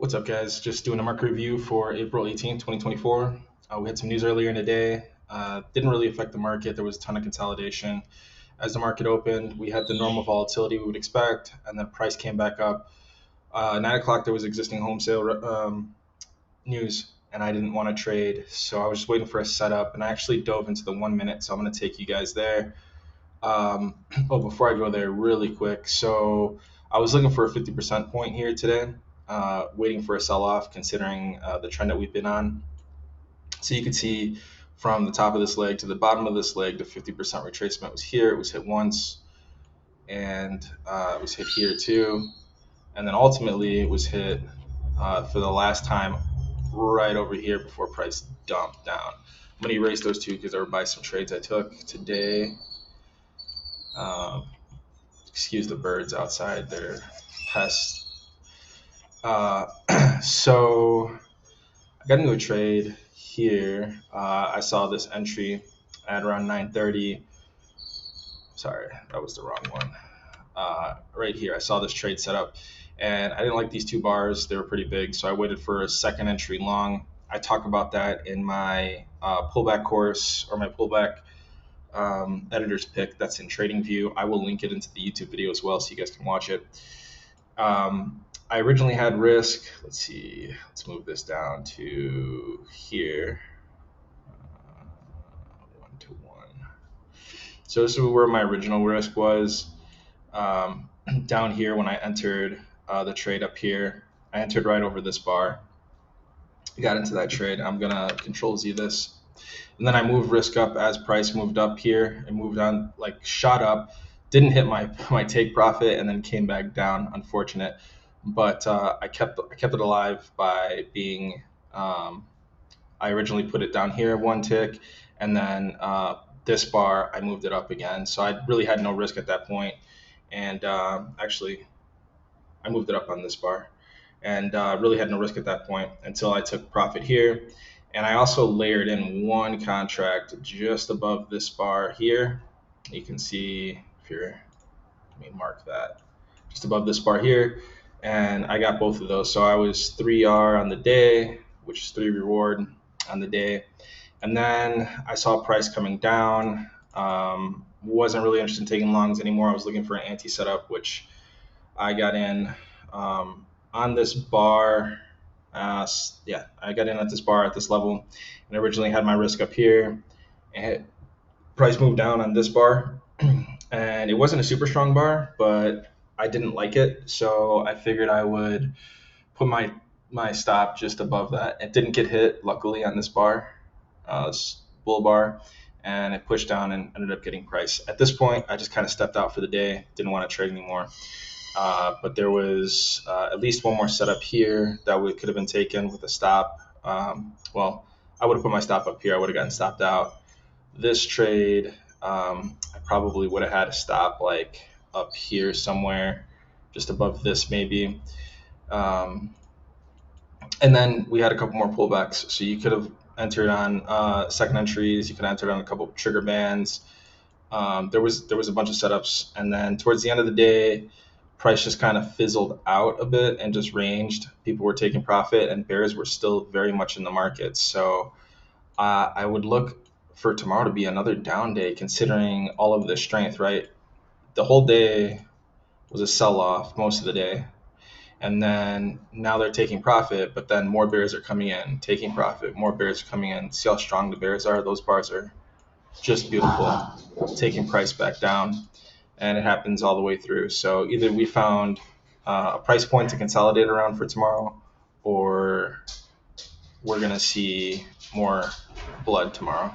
What's up, guys? Just doing a market review for April 18th, 2024. We had some news earlier in the day. Didn't really affect the market. There was a ton of consolidation. As the market opened, we had the normal volatility we would expect, and then price came back up. 9 o'clock, there was existing home sale news, and I didn't want to trade, so I was just waiting for a setup, and I actually dove into the 1 minute, so I'm going to take you guys there. Before I go there, really quick. So I was looking for a 50% point here today, waiting for a sell-off considering the trend that we've been on. So you can see from the top of this leg to the bottom of this leg, the 50% retracement was here. It was hit once, and it was hit here too. And then ultimately it was hit for the last time right over here before price dumped down. I'm going to erase those two because they were by some trades I took today. Excuse the birds outside, they're pests. So I got into a trade here. I saw this entry at around 9:30. Sorry, that was the wrong one. Right here, I saw this trade set up, and I didn't like these two bars. They were pretty big, so I waited for a second entry long. I talk about that in my pullback course, or my pullback editor's pick that's in TradingView. I will link it into the YouTube video as well so you guys can watch it. I originally had risk. Let's see. Let's move this down to here. 1 to 1. So this is where my original risk was. Down here when I entered the trade up here, I entered right over this bar. Got into that trade. I'm gonna Control Z this. And then I moved risk up as price moved up here and moved on, like shot up, didn't hit my take profit, and then came back down. Unfortunate, but I kept it alive by being. I originally put it down here one tick, and then this bar I moved it up again. So I really had no risk at that point, and actually I moved it up on this bar, and really had no risk at that point until I took profit here. And I also layered in one contract just above this bar here. You can see if you're, let me mark that, just above this bar here. And I got both of those. So I was 3R on the day, which is 3 reward on the day. And then I saw price coming down. Wasn't really interested in taking longs anymore. I was looking for an anti-setup, which I got in on this bar. I got in at this bar at this level, and originally had my risk up here, and price moved down on this bar, and it wasn't a super strong bar, but I didn't like it, so I figured I would put my stop just above that. It didn't get hit, luckily, on this bar, this bull bar, and it pushed down and ended up getting price. At this point, I just kind of stepped out for the day, didn't want to trade anymore. But there was at least one more setup here that could have been taken with a stop. Well, I would have put my stop up here. I would have gotten stopped out. This trade, I probably would have had a stop like up here somewhere, just above this maybe. And then we had a couple more pullbacks. So you could have entered on second entries. You could have entered on a couple of trigger bands. There was a bunch of setups. And then towards the end of the day, price just kind of fizzled out a bit and just ranged. People were taking profit, and bears were still very much in the market. So I would look for tomorrow to be another down day, considering all of this strength, right? The whole day was a sell-off most of the day. And then now they're taking profit, but then more bears are coming in, taking profit, more bears are coming in. See how strong the bears are? Those bars are just beautiful, taking price back down. And it happens all the way through. So either we found a price point to consolidate around for tomorrow, or we're going to see more blood tomorrow.